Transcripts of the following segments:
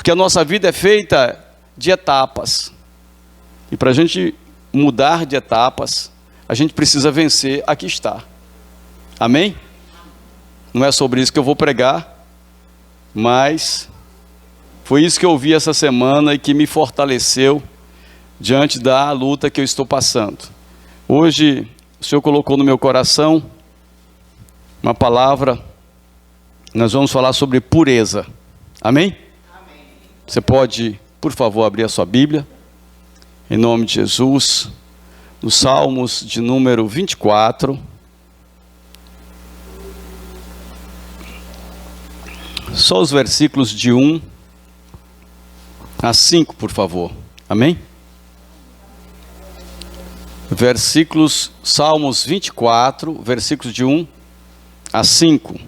Porque a nossa vida é feita de etapas. E para a gente mudar de etapas, a gente precisa vencer a que está. Amém? Não é sobre isso que eu vou pregar, mas foi isso que eu ouvi essa semana e que me fortaleceu diante da luta que eu estou passando. Hoje, o Senhor colocou no meu coração uma palavra, nós vamos falar sobre pureza. Amém? Amém. Você pode, por favor, abrir a sua Bíblia, em nome de Jesus, nos Salmos de número 24. Só os versículos de 1 a 5, por favor. Amém? Salmos 24, versículos de 1 a 5.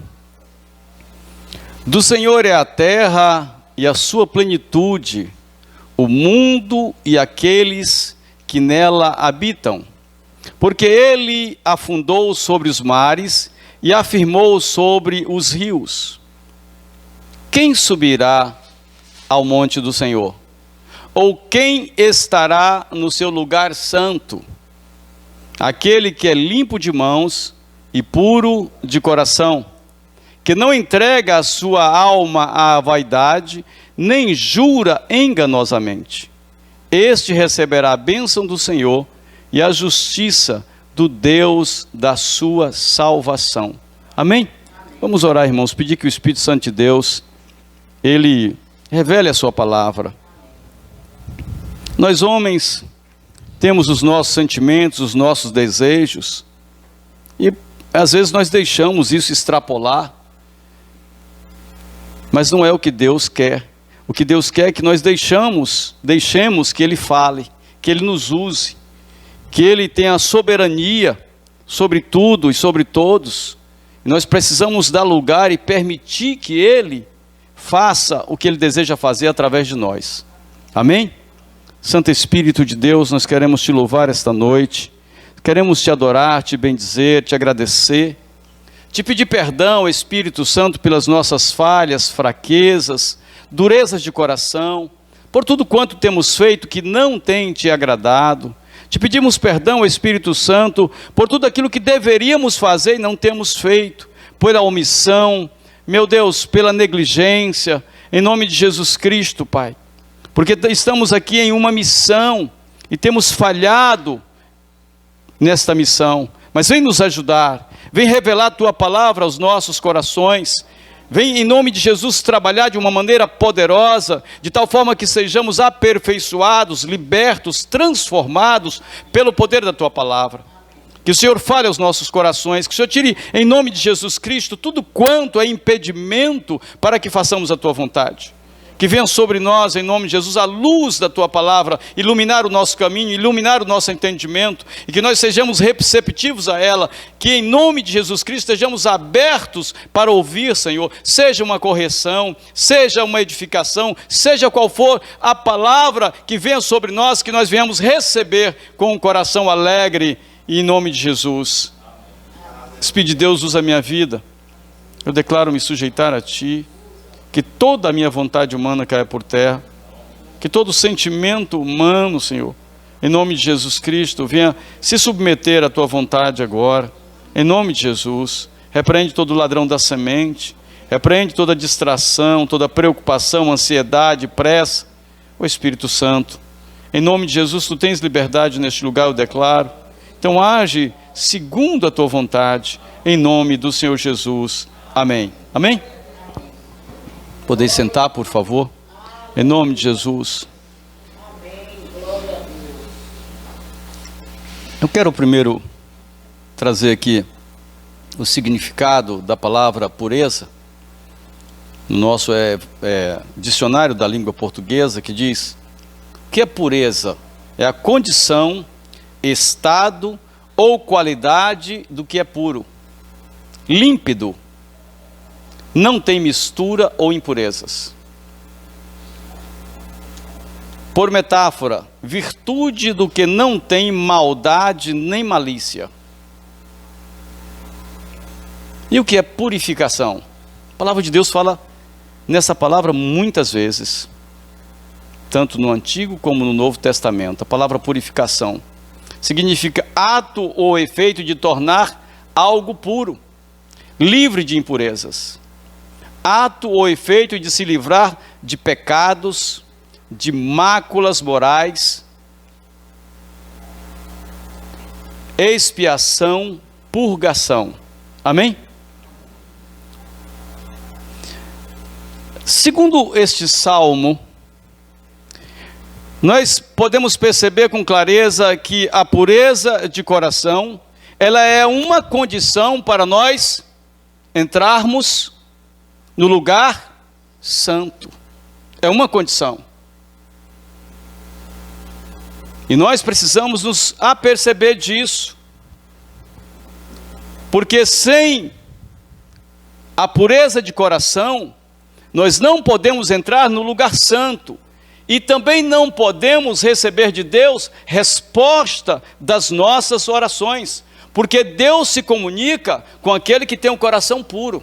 Do Senhor é a terra e a sua plenitude, o mundo e aqueles que nela habitam. Porque ele afundou sobre os mares e afirmou sobre os rios. Quem subirá ao monte do Senhor? Ou quem estará no seu lugar santo? Aquele que é limpo de mãos e puro de coração, que não entrega a sua alma à vaidade, nem jura enganosamente. Este receberá a bênção do Senhor e a justiça do Deus da sua salvação. Amém? Vamos orar, irmãos, pedir que o Espírito Santo de Deus, Ele revele a sua palavra. Nós homens temos os nossos sentimentos, os nossos desejos, e às vezes nós deixamos isso extrapolar, mas não é o que Deus quer. O que Deus quer é que nós deixemos que Ele fale, que Ele nos use, que Ele tenha a soberania sobre tudo e sobre todos. E nós precisamos dar lugar e permitir que Ele faça o que Ele deseja fazer através de nós. Amém? Santo Espírito de Deus, nós queremos Te louvar esta noite, queremos Te adorar, Te bendizer, Te agradecer, Te pedir perdão, Espírito Santo, pelas nossas falhas, fraquezas, durezas de coração, por tudo quanto temos feito que não tem Te agradado. Te pedimos perdão, Espírito Santo, por tudo aquilo que deveríamos fazer e não temos feito, pela omissão, meu Deus, pela negligência, em nome de Jesus Cristo, Pai. Porque estamos aqui em uma missão e temos falhado nesta missão. Mas vem nos ajudar, vem revelar a Tua palavra aos nossos corações. Vem em nome de Jesus trabalhar de uma maneira poderosa, de tal forma que sejamos aperfeiçoados, libertos, transformados pelo poder da Tua palavra. Que o Senhor fale aos nossos corações, que o Senhor tire em nome de Jesus Cristo tudo quanto é impedimento para que façamos a Tua vontade. Que venha sobre nós, em nome de Jesus, a luz da Tua palavra, iluminar o nosso caminho, iluminar o nosso entendimento, e que nós sejamos receptivos a ela, que em nome de Jesus Cristo estejamos abertos para ouvir, Senhor, seja uma correção, seja uma edificação, seja qual for a palavra que venha sobre nós, que nós venhamos receber com um coração alegre, e em nome de Jesus. Espírito de Deus, usa a minha vida, eu declaro me sujeitar a Ti, que toda a minha vontade humana caia por terra, que todo sentimento humano, Senhor, em nome de Jesus Cristo, venha se submeter à Tua vontade agora, em nome de Jesus. Repreende todo ladrão da semente, repreende toda distração, toda preocupação, ansiedade, pressa. Ó Espírito Santo, em nome de Jesus, Tu tens liberdade neste lugar, eu declaro. Então age segundo a Tua vontade, em nome do Senhor Jesus. Amém. Amém? Podeis sentar, por favor, em nome de Jesus. Eu quero primeiro trazer aqui o significado da palavra pureza. No nosso dicionário da língua portuguesa, que diz: o que é pureza? É a condição, estado ou qualidade do que é puro, límpido, não tem mistura ou impurezas. Por metáfora, virtude do que não tem maldade nem malícia. E o que é purificação? A palavra de Deus fala nessa palavra muitas vezes. tanto no Antigo como no Novo Testamento. A palavra purificação significa ato ou efeito de tornar algo puro, livre de impurezas. Ato ou efeito de se livrar de pecados, de máculas morais, expiação, purgação. Amém? Segundo este salmo, nós podemos perceber com clareza que a pureza de coração, ela é uma condição para nós entrarmos no lugar santo. É uma condição. E nós precisamos nos aperceber disso. Porque sem a pureza de coração, nós não podemos entrar no lugar santo. E também não podemos receber de Deus resposta das nossas orações. Porque Deus se comunica com aquele que tem um coração puro.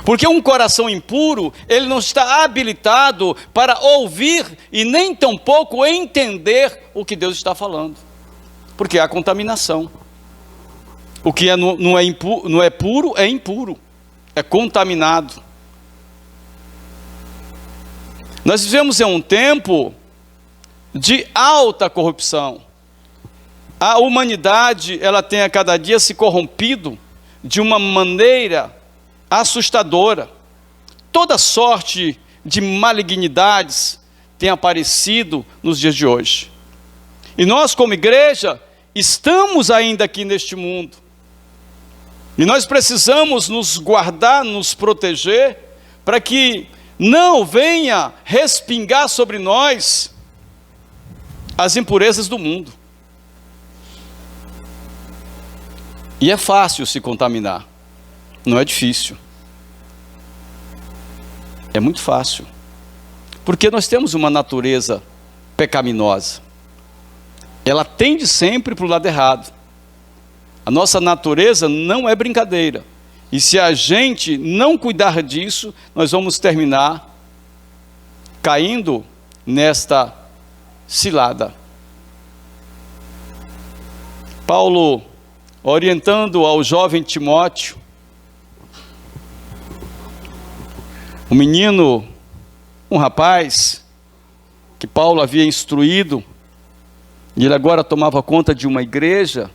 Porque um coração impuro, ele não está habilitado para ouvir e nem tampouco entender o que Deus está falando. Porque há contaminação. O que não é puro, é impuro. É contaminado. Nós vivemos em um tempo de alta corrupção. A humanidade, ela tem a cada dia se corrompido de uma maneira assustadora. Toda sorte de malignidades tem aparecido nos dias de hoje. E nós, como igreja, estamos ainda aqui neste mundo. E nós precisamos nos guardar, nos proteger, para que não venha respingar sobre nós as impurezas do mundo. E é fácil se contaminar, não é difícil. É muito fácil, porque nós temos uma natureza pecaminosa. Ela tende sempre para o lado errado. A nossa natureza não é brincadeira. E se a gente não cuidar disso, nós vamos terminar caindo nesta cilada. Paulo, orientando ao jovem Timóteo, um menino, um rapaz, que Paulo havia instruído, e ele agora tomava conta de uma igreja.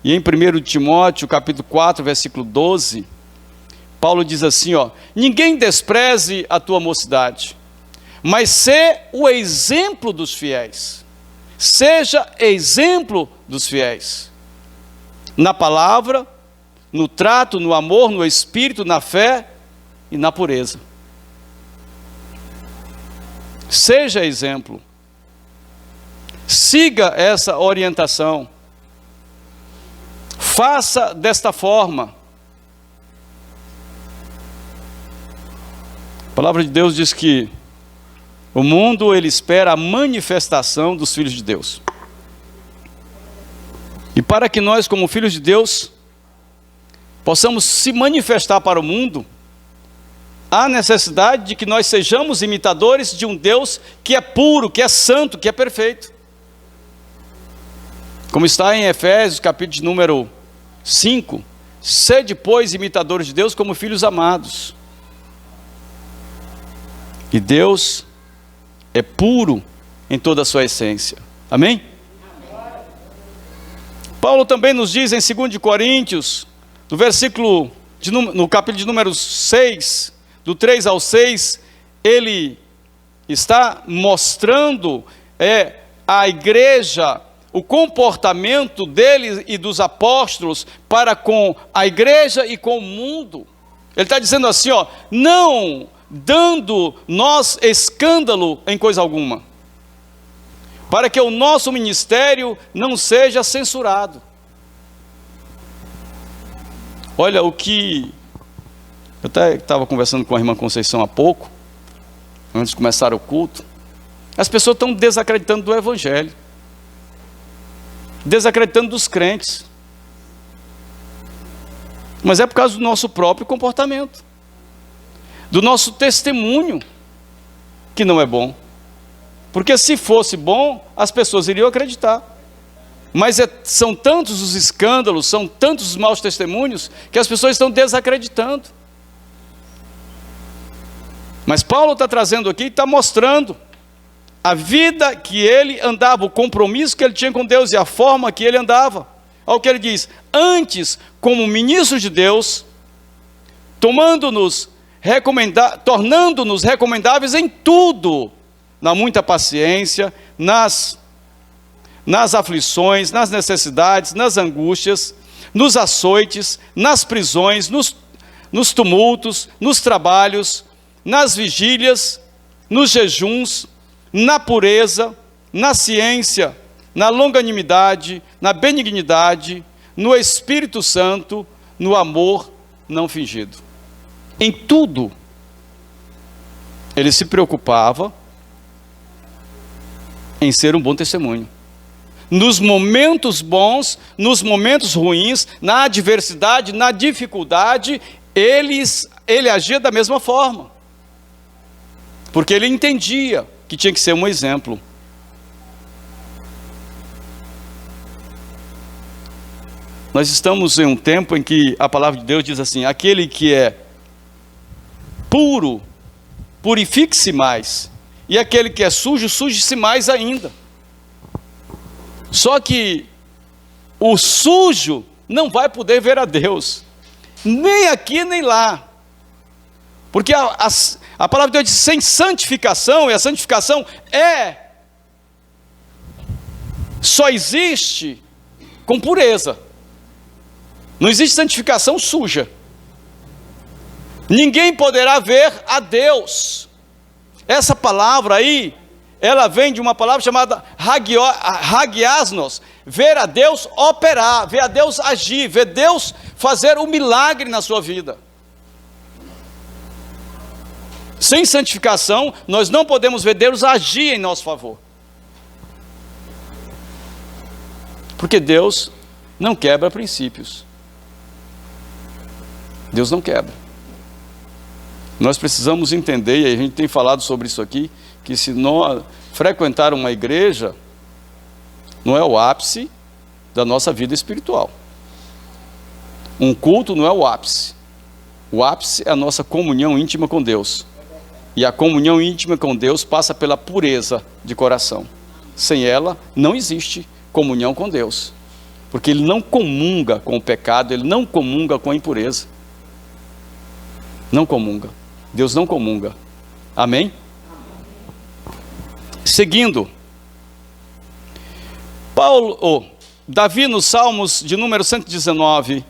E em 1 Timóteo, capítulo 4, versículo 12, Paulo diz assim, ninguém despreze a tua mocidade, mas sê o exemplo dos fiéis. Seja exemplo dos fiéis. Na palavra, no trato, no amor, no espírito, na fé e na pureza. Seja exemplo. Siga essa orientação. Faça desta forma. A palavra de Deus diz que o mundo, ele espera a manifestação dos filhos de Deus. E para que nós, como filhos de Deus, possamos se manifestar para o mundo, há necessidade de que nós sejamos imitadores de um Deus que é puro, que é santo, que é perfeito. Como está em Efésios, capítulo de número 5, sede, pois, imitadores de Deus como filhos amados. E Deus é puro em toda a sua essência. Amém? Paulo também nos diz em 2 Coríntios, no capítulo de número 6, do 3 ao 6, ele está mostrando a igreja, o comportamento dele e dos apóstolos para com a igreja e com o mundo. Ele está dizendo assim, não dando nós escândalo em coisa alguma, para que o nosso ministério não seja censurado. Olha o que... Eu até estava conversando com a irmã Conceição há pouco, antes de começar o culto. As pessoas estão desacreditando do Evangelho, desacreditando dos crentes, mas é por causa do nosso próprio comportamento, do nosso testemunho. que não é bom. Porque se fosse bom, as pessoas iriam acreditar. Mas são tantos os escândalos, são tantos os maus testemunhos, que as pessoas estão desacreditando. Mas Paulo está trazendo aqui, está mostrando a vida que ele andava, o compromisso que ele tinha com Deus e a forma que ele andava. Olha o que ele diz: antes, como ministros de Deus, tornando-nos recomendáveis em tudo, na muita paciência, nas aflições, nas necessidades, nas angústias, nos açoites, nas prisões, nos tumultos, nos trabalhos, nas vigílias, nos jejuns, na pureza, na ciência, na longanimidade, na benignidade, no Espírito Santo, no amor não fingido. Em tudo, ele se preocupava em ser um bom testemunho. Nos momentos bons, nos momentos ruins, na adversidade, na dificuldade, ele agia da mesma forma. Porque ele entendia que tinha que ser um exemplo. Nós estamos em um tempo em que a palavra de Deus diz assim: aquele que é puro, purifique-se mais, e aquele que é sujo, suje-se mais ainda. Só que o sujo não vai poder ver a Deus, nem aqui nem lá, porque a palavra de Deus diz sem santificação, e a santificação só existe com pureza. Não existe santificação suja. Ninguém poderá ver a Deus. Essa palavra aí, ela vem de uma palavra chamada hagiasnos, ver a Deus operar, ver a Deus agir, ver Deus fazer um milagre na sua vida. Sem santificação, nós não podemos ver Deus agir em nosso favor. Porque Deus não quebra princípios. Deus não quebra. Nós precisamos entender, e a gente tem falado sobre isso aqui, que se nós frequentar uma igreja, não é o ápice da nossa vida espiritual. Um culto não é o ápice. O ápice é a nossa comunhão íntima com Deus. E a comunhão íntima com Deus passa pela pureza de coração. Sem ela, não existe comunhão com Deus. Porque Ele não comunga com o pecado, Ele não comunga com a impureza. Não comunga. Deus não comunga. Amém? Seguindo. Davi nos Salmos de número 119,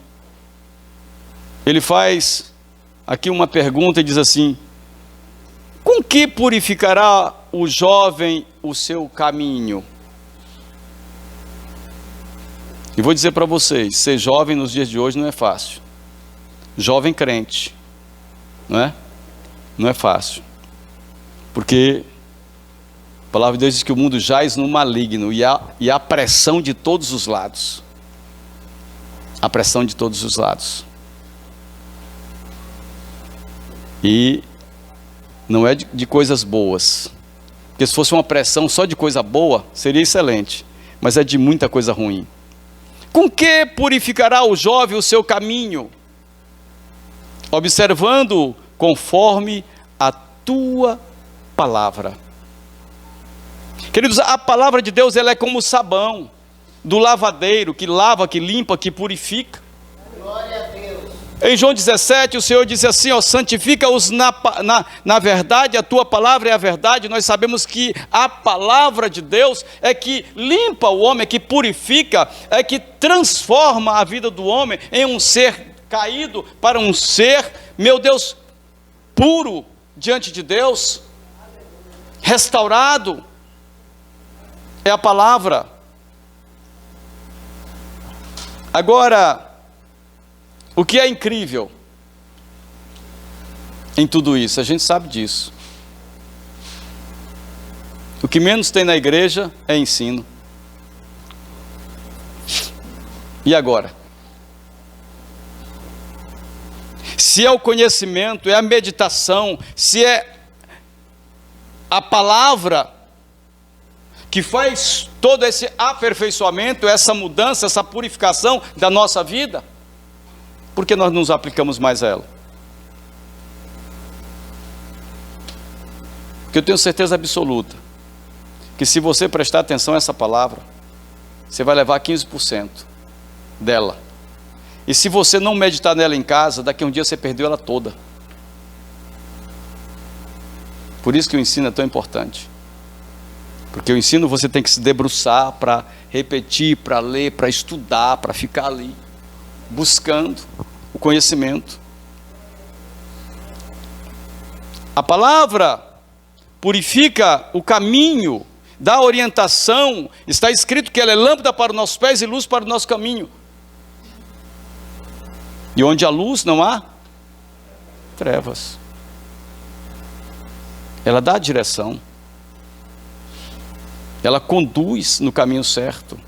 ele faz aqui uma pergunta e diz assim: com que purificará o jovem o seu caminho? E vou dizer para vocês, ser jovem nos dias de hoje não é fácil. Jovem crente, não é? Não é fácil. Porque a palavra de Deus diz que o mundo jaz no maligno e há pressão de todos os lados. A pressão de todos os lados. E não é de coisas boas. Porque se fosse uma pressão só de coisa boa, seria excelente. Mas é de muita coisa ruim. Com que purificará o jovem o seu caminho? Observando conforme a tua palavra. Queridos, a palavra de Deus, ela é como o sabão do lavadeiro, que lava, que limpa, que purifica. Glória a Deus. Em João 17, o Senhor disse assim, santifica-os na verdade, a tua palavra é a verdade. Nós sabemos que a palavra de Deus é que limpa o homem, é que purifica, é que transforma a vida do homem em um ser caído para um ser, meu Deus, puro diante de Deus, restaurado. É a palavra. Agora, o que é incrível em tudo isso? A gente sabe disso. O que menos tem na igreja é ensino. E agora? Se é o conhecimento, é a meditação, se é a palavra que faz todo esse aperfeiçoamento, essa mudança, essa purificação da nossa vida, por que nós não nos aplicamos mais a ela? Porque eu tenho certeza absoluta que se você prestar atenção a essa palavra, você vai levar 15% dela. E se você não meditar nela em casa, daqui a um dia você perdeu ela toda. Por isso que o ensino é tão importante. Porque o ensino você tem que se debruçar para repetir, para ler, para estudar, para ficar ali, buscando o conhecimento. A palavra purifica o caminho, dá orientação. Está escrito que ela é lâmpada para os nossos pés e luz para o nosso caminho. E onde há luz não há trevas. Ela dá a direção. Ela conduz no caminho certo.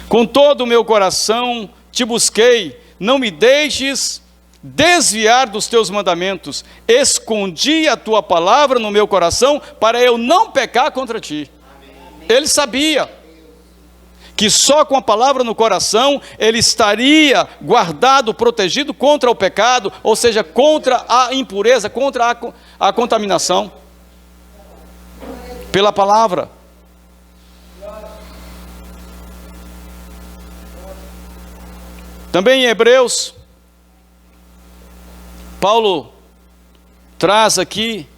Com todo o meu coração te busquei, não me deixes desviar dos teus mandamentos. Escondi a tua palavra no meu coração para eu não pecar contra ti. Ele sabia que só com a palavra no coração ele estaria guardado, protegido contra o pecado, ou seja, contra a impureza, contra a contaminação. Pela palavra. Também em Hebreus, Paulo traz aqui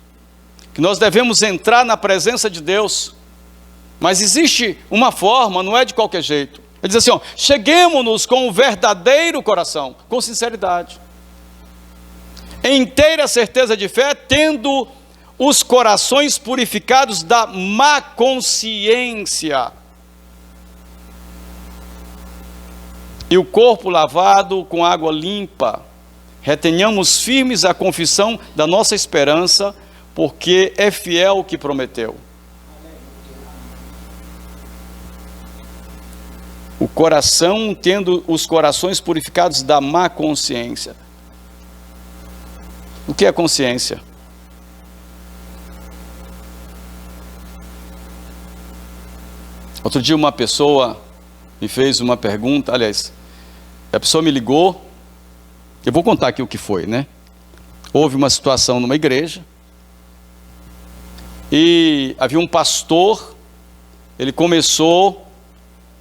que nós devemos entrar na presença de Deus, mas existe uma forma, não é de qualquer jeito. Ele diz assim, ó, cheguemo-nos com o verdadeiro coração, com sinceridade, em inteira certeza de fé, tendo os corações purificados da má consciência e o corpo lavado com água limpa. Retenhamos firmes a confissão da nossa esperança, porque é fiel o que prometeu. O coração, tendo os corações purificados da má consciência. O que é consciência? Outro dia uma pessoa me fez uma pergunta, aliás, a pessoa me ligou, eu vou contar aqui o que foi, né? Houve uma situação numa igreja, e havia um pastor, ele começou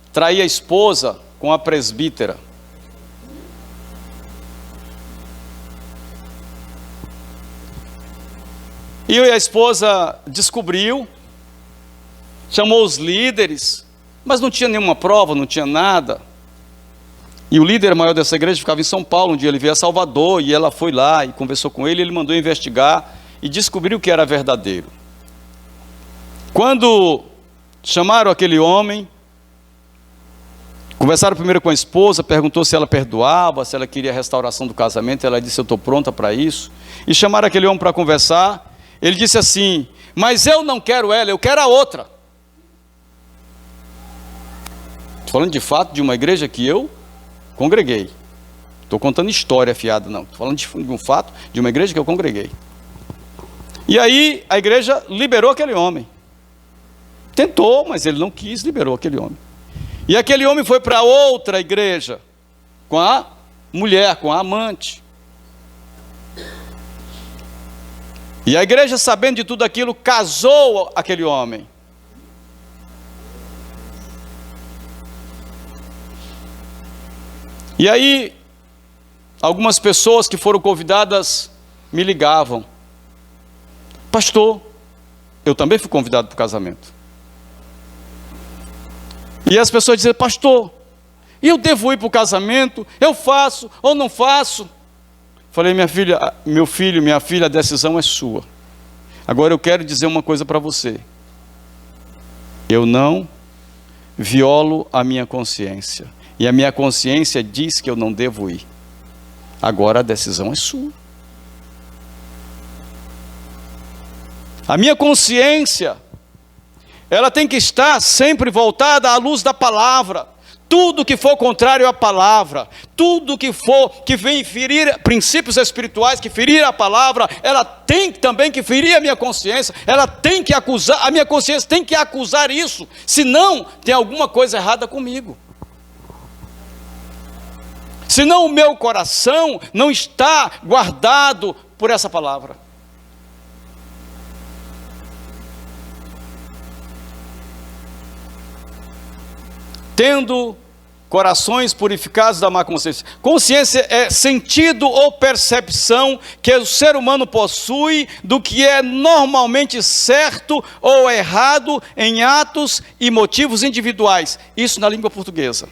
a trair a esposa com a presbítera. E a esposa descobriu, chamou os líderes, mas não tinha nenhuma prova, não tinha nada. E o líder maior dessa igreja ficava em São Paulo. Um dia ele veio a Salvador e ela foi lá e conversou com ele. Ele mandou investigar e descobriu que era verdadeiro. Quando chamaram aquele homem, conversaram primeiro com a esposa, perguntou se ela perdoava, se ela queria a restauração do casamento. Ela disse, eu estou pronta para isso. E chamaram aquele homem para conversar. Ele disse assim, mas eu não quero ela, eu quero a outra. Estou falando de fato de uma igreja que eu congreguei. Estou contando história fiada, não. Estou falando de um fato de uma igreja que eu congreguei. E aí a igreja liberou aquele homem. Tentou, mas ele não quis, liberou aquele homem. E aquele homem foi para outra igreja, com a mulher, com a amante. E a igreja, sabendo de tudo aquilo, casou aquele homem. E aí, algumas pessoas que foram convidadas me ligavam. Pastor, eu também fui convidado para o casamento. E as pessoas diziam, pastor, eu devo ir para o casamento? Eu faço ou não faço? Falei, minha filha, meu filho, minha filha, a decisão é sua. Agora eu quero dizer uma coisa para você. Eu não violo a minha consciência. E a minha consciência diz que eu não devo ir. Agora a decisão é sua. A minha consciência, ela tem que estar sempre voltada à luz da palavra. Tudo que for contrário à palavra, tudo que for que vem ferir princípios espirituais, que ferir a palavra, ela tem também que ferir a minha consciência, ela tem que acusar, a minha consciência tem que acusar isso, senão tem alguma coisa errada comigo. Senão o meu coração não está guardado por essa palavra. Tendo corações purificados da má consciência. Consciência é sentido ou percepção que o ser humano possui do que é normalmente certo ou errado em atos e motivos individuais. Isso na língua portuguesa.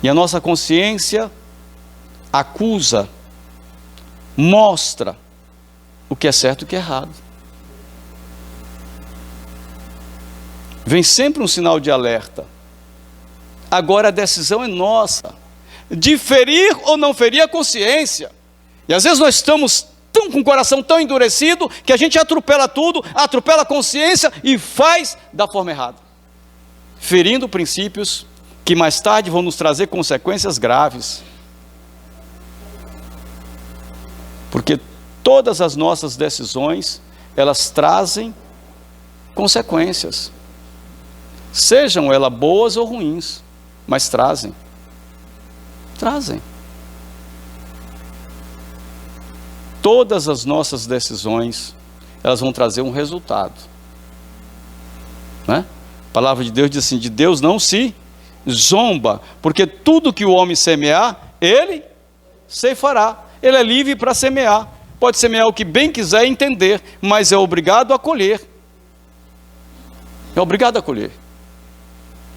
E a nossa consciência acusa, mostra o que é certo e o que é errado. Vem sempre um sinal de alerta. Agora a decisão é nossa, de ferir ou não ferir a consciência. E às vezes nós estamos com o coração tão endurecido, que a gente atropela tudo, atropela a consciência e faz da forma errada. Ferindo princípios que mais tarde vão nos trazer consequências graves. Porque todas as nossas decisões, elas trazem consequências. Sejam elas boas ou ruins, mas trazem. Todas as nossas decisões, elas vão trazer um resultado, né? A palavra de Deus diz assim: de Deus não se zomba, porque tudo que o homem semear, ele ceifará. Ele é livre para semear, pode semear o que bem quiser entender, mas é obrigado a colher. É obrigado a colher.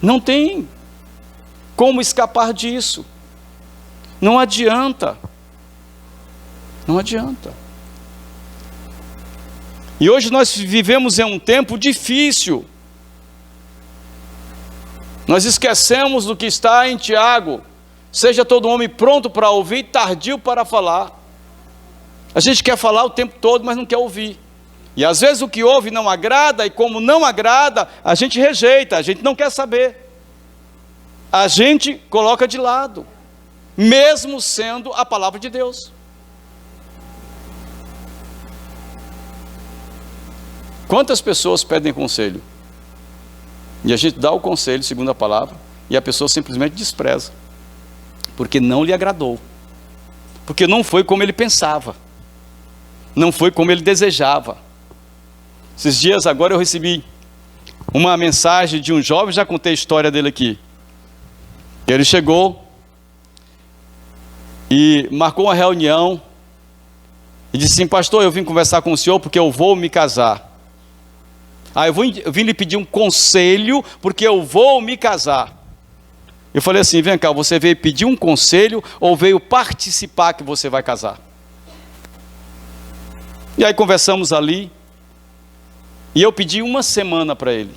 Não tem como escapar disso. Não adianta. Não adianta. E hoje nós vivemos em um tempo difícil. Nós esquecemos do que está em Tiago: seja todo homem pronto para ouvir, tardio para falar. A gente quer falar o tempo todo, mas não quer ouvir. E às vezes o que ouve não agrada, e como não agrada, a gente rejeita, a gente não quer saber. A gente coloca de lado, mesmo sendo a palavra de Deus. Quantas pessoas pedem conselho? E a gente dá o conselho segundo a palavra, e a pessoa simplesmente despreza, porque não lhe agradou, porque não foi como ele pensava, não foi como ele desejava. Esses dias agora eu recebi uma mensagem de um jovem, já contei a história dele aqui. Ele chegou e marcou uma reunião e disse assim: pastor, eu vim conversar com o senhor porque eu vou me casar. Eu vim lhe pedir um conselho porque eu vou me casar. Eu falei assim: vem cá, você veio pedir um conselho ou veio participar que você vai casar? E aí conversamos ali. E eu pedi uma semana para ele.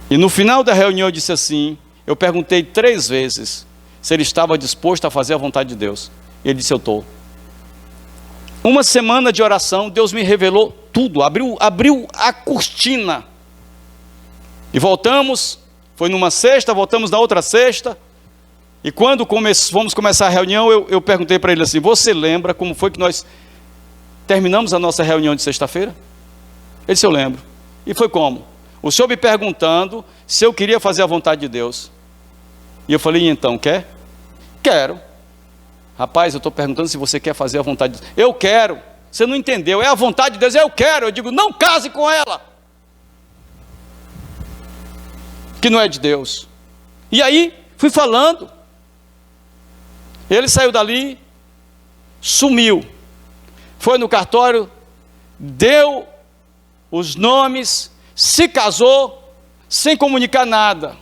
E no final da reunião eu disse assim, eu perguntei 3 vezes se ele estava disposto a fazer a vontade de Deus. Ele disse: eu estou. Uma semana de oração, Deus me revelou tudo, abriu a cortina. E voltamos, foi numa sexta, voltamos na outra sexta. E quando fomos começar a reunião, eu perguntei para ele assim: você lembra como foi que nós terminamos a nossa reunião de sexta-feira? Ele disse: eu lembro. E foi como? O senhor me perguntando se eu queria fazer a vontade de Deus. E eu falei: e então, quer? Quero. Rapaz, eu estou perguntando se você quer fazer a vontade de Deus. Eu quero. Você não entendeu, é a vontade de Deus, eu quero. Eu digo: não case com ela, que não é de Deus. E aí, fui falando. Ele saiu dali, sumiu. Foi no cartório, deu os nomes, se casou, sem comunicar nada.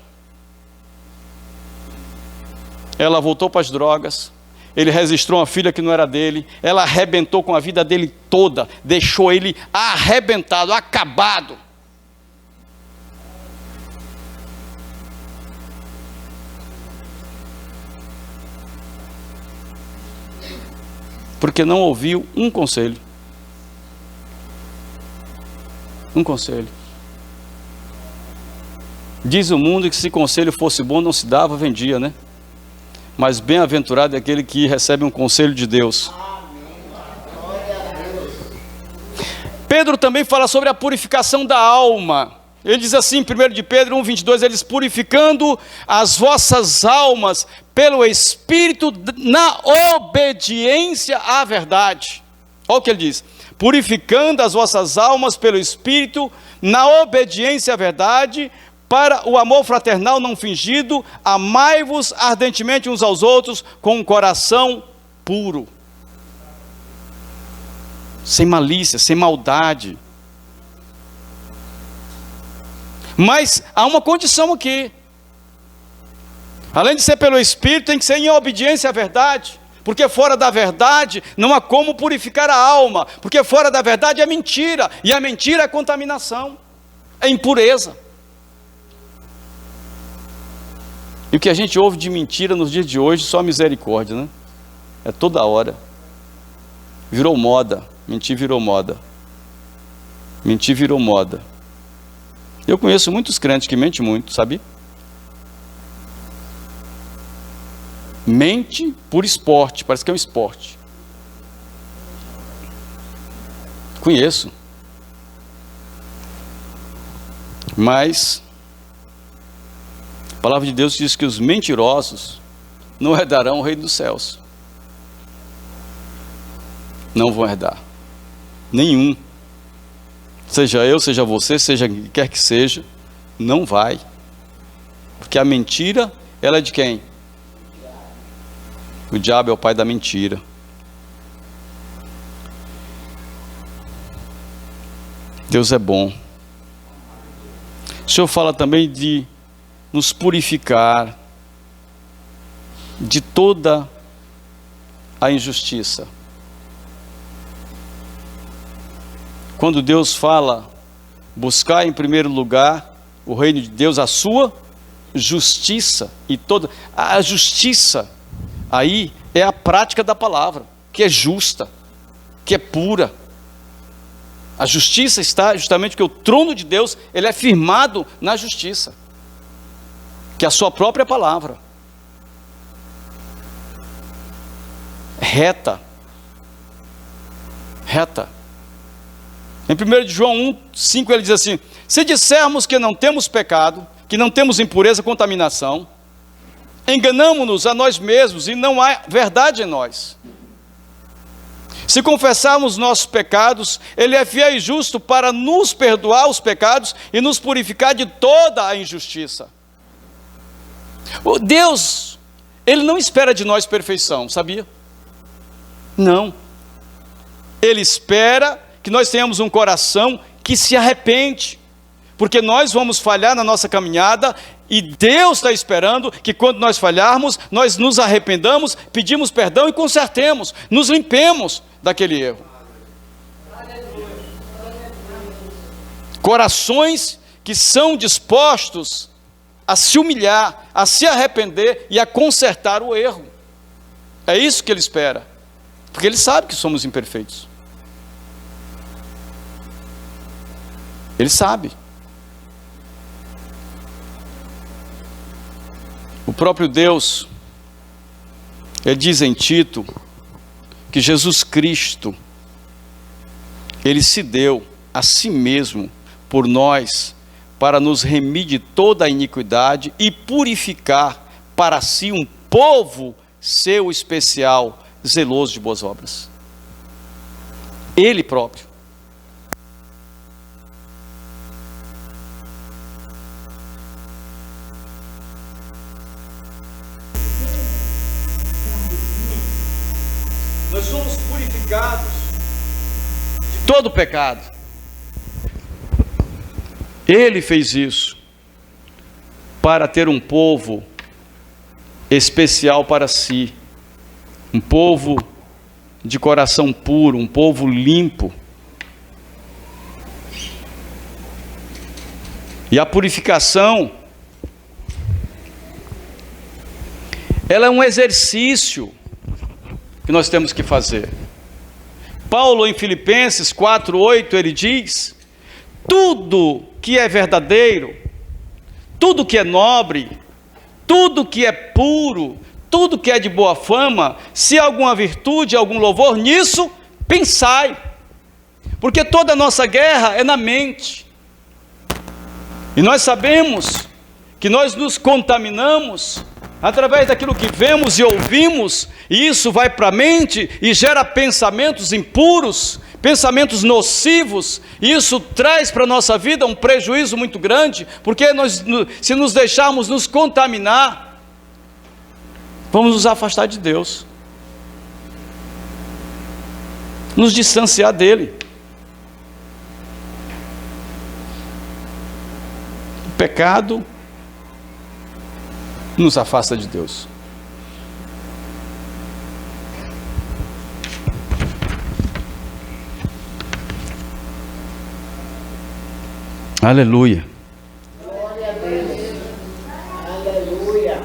Ela voltou para as drogas, ele registrou uma filha que não era dele, ela arrebentou com a vida dele toda, deixou ele arrebentado, acabado. Porque não ouviu um conselho. Um conselho. Diz o mundo que se conselho fosse bom não se dava, vendia, né? Mas bem-aventurado é aquele que recebe um conselho de Deus. Pedro também fala sobre a purificação da alma. Ele diz assim, 1 de Pedro 1,22, ele diz, purificando as vossas almas pelo Espírito na obediência à verdade. Olha o que ele diz, purificando as vossas almas pelo Espírito na obediência à verdade, para o amor fraternal não fingido, amai-vos ardentemente uns aos outros com um coração puro. Sem malícia, sem maldade. Mas há uma condição aqui. Além de ser pelo Espírito, tem que ser em obediência à verdade. Porque fora da verdade não há como purificar a alma. Porque fora da verdade é mentira. E a mentira é contaminação, é impureza. E o que a gente ouve de mentira nos dias de hoje, só misericórdia, né? É toda hora. Virou moda. Mentir virou moda. Mentir virou moda. Eu conheço muitos crentes que mentem muito, sabe? Mente por esporte, parece que é um esporte. Conheço. Mas a palavra de Deus diz que os mentirosos não herdarão o reino dos céus. Não vão herdar. Nenhum. Seja eu, seja você, seja quem quer que seja, não vai. Porque a mentira, ela é de quem? O diabo é o pai da mentira. Deus é bom. O Senhor fala também de nos purificar de toda a injustiça. Quando Deus fala, buscar em primeiro lugar o reino de Deus, a sua justiça, e toda a justiça aí é a prática da palavra, que é justa, que é pura. A justiça está justamente porque o trono de Deus, ele é firmado na justiça, que é a sua própria palavra, reta. Em 1 João 1,5 ele diz assim, se dissermos que não temos pecado, que não temos impureza, contaminação, enganamo-nos a nós mesmos e não há verdade em nós. Se confessarmos nossos pecados, Ele é fiel e justo para nos perdoar os pecados e nos purificar de toda a injustiça. O Deus, Ele não espera de nós perfeição, sabia? Não. Ele espera que nós tenhamos um coração que se arrepende, porque nós vamos falhar na nossa caminhada, e Deus está esperando que quando nós falharmos, nós nos arrependamos, pedimos perdão e consertemos, nos limpemos daquele erro. Corações que são dispostos a se humilhar, a se arrepender e a consertar o erro. É isso que Ele espera, porque Ele sabe que somos imperfeitos. Ele sabe. O próprio Deus, Ele diz em Tito, que Jesus Cristo, Ele se deu a si mesmo por nós, para nos remir de toda a iniquidade e purificar para si um povo seu especial, zeloso de boas obras. Ele próprio. Nós somos purificados de todo pecado. Ele fez isso para ter um povo especial para si, um povo de coração puro, um povo limpo. E a purificação, ela é um exercício que nós temos que fazer. Paulo, em Filipenses 4:8, ele diz: tudo que é verdadeiro, tudo que é nobre, tudo que é puro, tudo que é de boa fama, se há alguma virtude, algum louvor, nisso pensai. Porque toda a nossa guerra é na mente. E nós sabemos que nós nos contaminamos através daquilo que vemos e ouvimos, e isso vai para a mente e gera pensamentos impuros, pensamentos nocivos, e isso traz para a nossa vida um prejuízo muito grande, porque se nos deixarmos nos contaminar, vamos nos afastar de Deus, nos distanciar dele. O pecado nos afasta de Deus. Aleluia. Glória a Deus. Aleluia.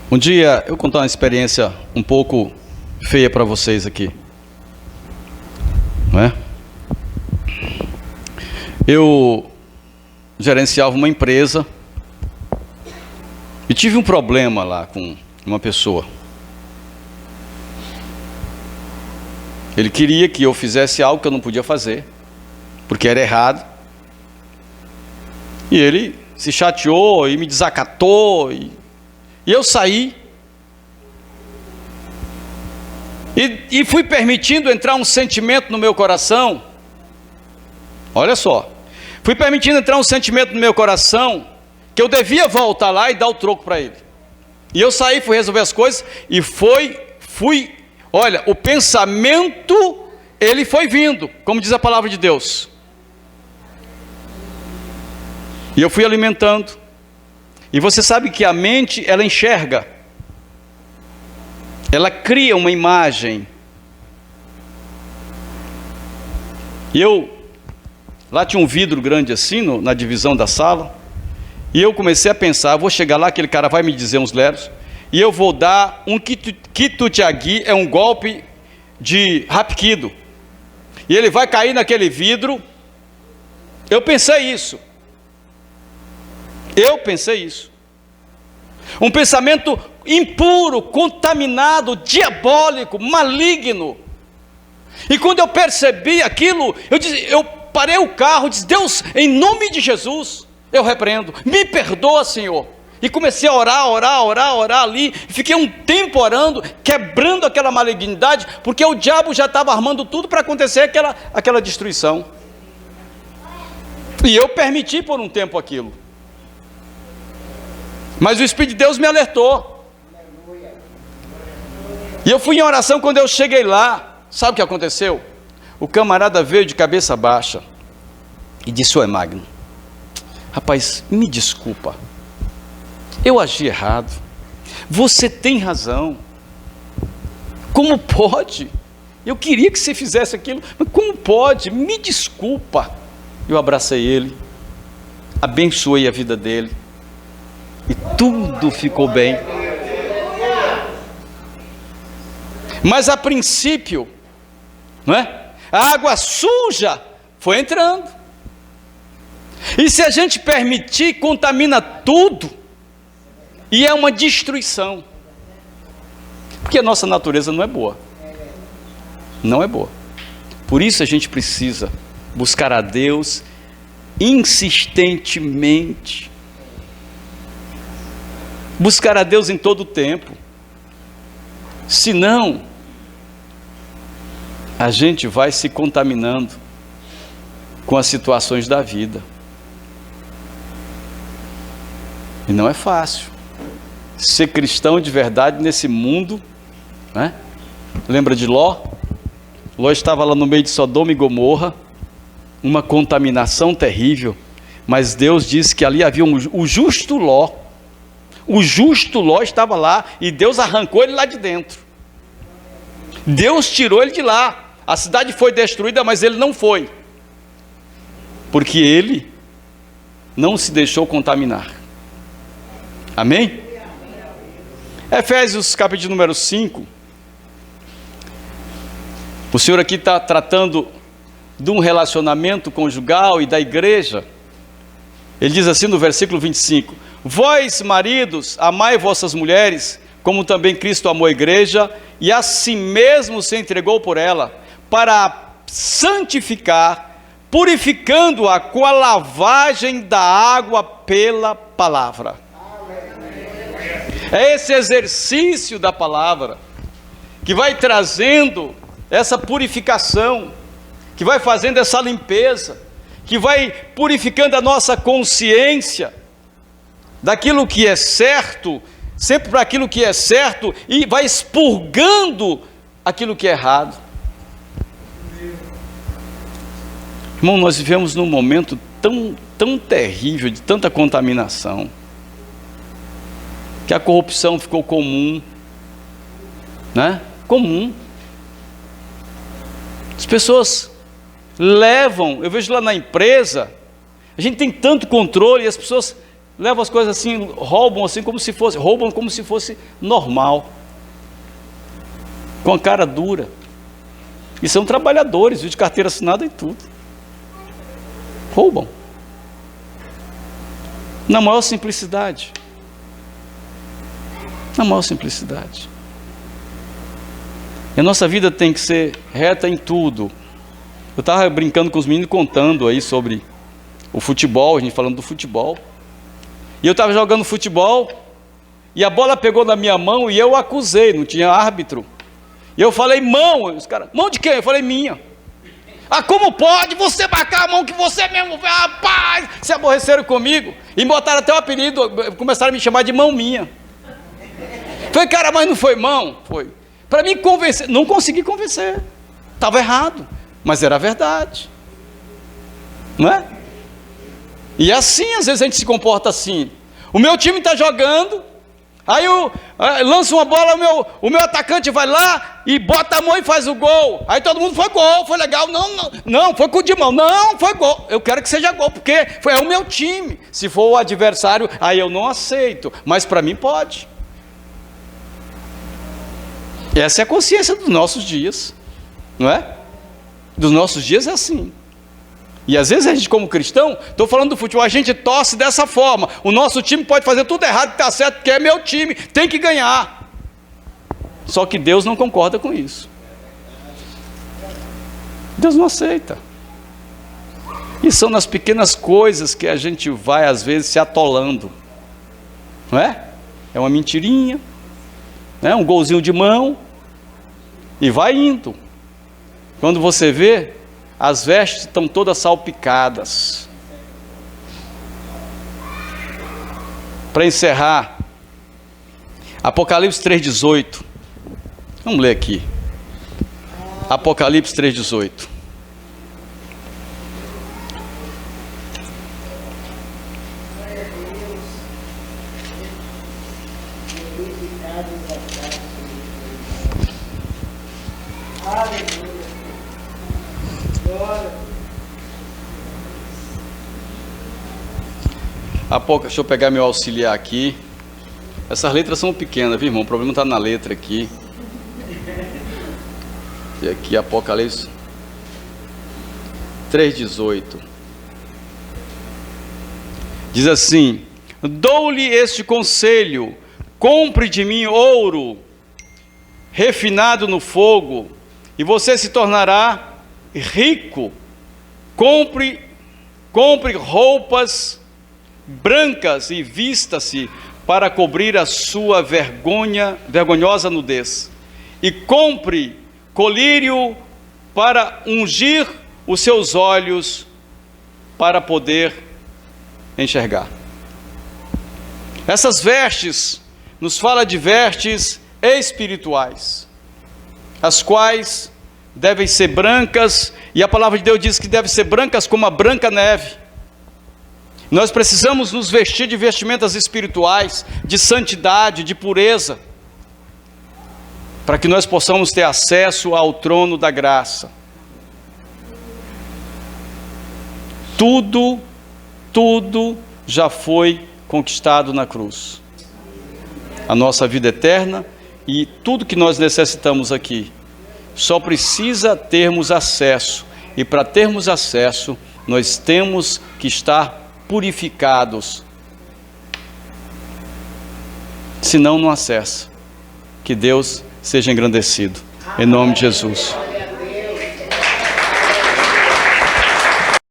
Um dia eu vou contar uma experiência um pouco feia para vocês aqui, não é? Eu gerenciava uma empresa e tive um problema lá com uma pessoa. Ele queria que eu fizesse algo que eu não podia fazer, porque era errado. E ele se chateou e me desacatou, e eu saí. E fui permitindo entrar um sentimento no meu coração. Olha só. Fui permitindo entrar um sentimento no meu coração que eu devia voltar lá e dar o troco para ele. E eu saí, fui resolver as coisas e fui. Olha, o pensamento, ele foi vindo, como diz a palavra de Deus. E eu fui alimentando. E você sabe que a mente, ela enxerga. Ela cria uma imagem. E lá tinha um vidro grande assim, na divisão da sala. E eu comecei a pensar, vou chegar lá, aquele cara vai me dizer uns leros, e eu vou dar um kitutiagui, é um golpe de rapkido. E ele vai cair naquele vidro. Eu pensei isso. Um pensamento impuro, contaminado, diabólico, maligno. E quando eu percebi aquilo, eu parei o carro, disse: Deus, em nome de Jesus, eu repreendo, me perdoa, Senhor. E comecei a orar ali, fiquei um tempo orando, quebrando aquela malignidade, porque o diabo já estava armando tudo para acontecer aquela destruição. E eu permiti por um tempo aquilo. Mas o Espírito de Deus me alertou. E eu fui em oração. Quando eu cheguei lá, sabe o que aconteceu? O camarada veio de cabeça baixa e disse: Ô Magno, rapaz, me desculpa, eu agi errado, você tem razão, como pode? Eu queria que você fizesse aquilo, mas como pode? Me desculpa. Eu abracei ele, abençoei a vida dele, e tudo ficou bem. Mas a princípio, não é? A água suja foi entrando. E se a gente permitir, contamina tudo. E é uma destruição. Porque a nossa natureza não é boa. Não é boa. Por isso a gente precisa buscar a Deus insistentemente. Buscar a Deus em todo o tempo. Senão, a gente vai se contaminando com as situações da vida. E não é fácil ser cristão de verdade nesse mundo, né? Lembra de Ló? Ló estava lá no meio de Sodoma e Gomorra, uma contaminação terrível, mas Deus disse que ali havia o justo Ló. O justo Ló estava lá e Deus arrancou ele lá de dentro. Deus tirou ele de lá. A cidade foi destruída, mas ele não foi, porque ele não se deixou contaminar. Amém? Efésios capítulo número 5. O Senhor aqui está tratando de um relacionamento conjugal e da igreja. Ele diz assim no versículo 25: vós, maridos, amai vossas mulheres, como também Cristo amou a igreja, e a si mesmo se entregou por ela, para a santificar, purificando-a com a lavagem da água pela palavra. É esse exercício da palavra que vai trazendo essa purificação, que vai fazendo essa limpeza, que vai purificando a nossa consciência daquilo que é certo, sempre para aquilo que é certo, e vai expurgando aquilo que é errado. Irmão, nós vivemos num momento tão terrível, de tanta contaminação, que a corrupção ficou comum, né? Comum. As pessoas levam, eu vejo lá na empresa, a gente tem tanto controle, e as pessoas levam as coisas assim, roubam como se fosse normal, com a cara dura, e são trabalhadores, de carteira assinada e tudo, roubam, na maior simplicidade, e a nossa vida tem que ser reta em tudo. Eu estava brincando com os meninos, contando aí sobre o futebol, a gente falando do futebol, e eu estava jogando futebol, e a bola pegou na minha mão, e eu acusei, não tinha árbitro, e eu falei, mão, os caras, mão de quem? Eu falei, minha. Ah, como pode você marcar a mão que você mesmo, rapaz, se aborreceram comigo, e botaram até o apelido, começaram a me chamar de mão minha. Falei, cara, mas não foi mão? Foi. Para mim convencer, não consegui convencer, estava errado, mas era verdade, não é? E assim, às vezes a gente se comporta assim. O meu time está jogando, aí eu lanço uma bola, o meu atacante vai lá e bota a mão e faz o gol. Aí todo mundo, foi gol, foi legal. Não, foi com de mão, não, foi gol. Eu quero que seja gol, porque é o meu time. Se for o adversário, aí eu não aceito, mas para mim pode. Essa é a consciência dos nossos dias, não é? Dos nossos dias é assim. E às vezes a gente, como cristão, estou falando do futebol, a gente torce dessa forma. O nosso time pode fazer tudo errado, está certo, porque é meu time, tem que ganhar. Só que Deus não concorda com isso. Deus não aceita. E são nas pequenas coisas que a gente vai, às vezes, se atolando, não é? É uma mentirinha, né? Um golzinho de mão, e vai indo. Quando você vê, as vestes estão todas salpicadas. Para encerrar, Apocalipse 3,18. Vamos ler aqui. Apocalipse 3,18. Deixa eu pegar meu auxiliar aqui. Essas letras são pequenas, viu, irmão? O problema está na letra aqui. E aqui, Apocalipse 3,18. Diz assim: dou-lhe este conselho, compre de mim ouro refinado no fogo, e você se tornará rico. Compre roupas brancas e vista-se para cobrir a sua vergonhosa nudez, e compre colírio para ungir os seus olhos, para poder enxergar. Essas vestes nos fala de vestes espirituais, as quais devem ser brancas, e a palavra de Deus diz que devem ser brancas como a branca neve. Nós precisamos nos vestir de vestimentas espirituais, de santidade, de pureza, para que nós possamos ter acesso ao trono da graça. Tudo já foi conquistado na cruz. A nossa vida eterna e tudo que nós necessitamos aqui só precisa termos acesso. E para termos acesso, nós temos que estar purificados. Senão não acessa. Que Deus seja engrandecido. Em nome de Jesus.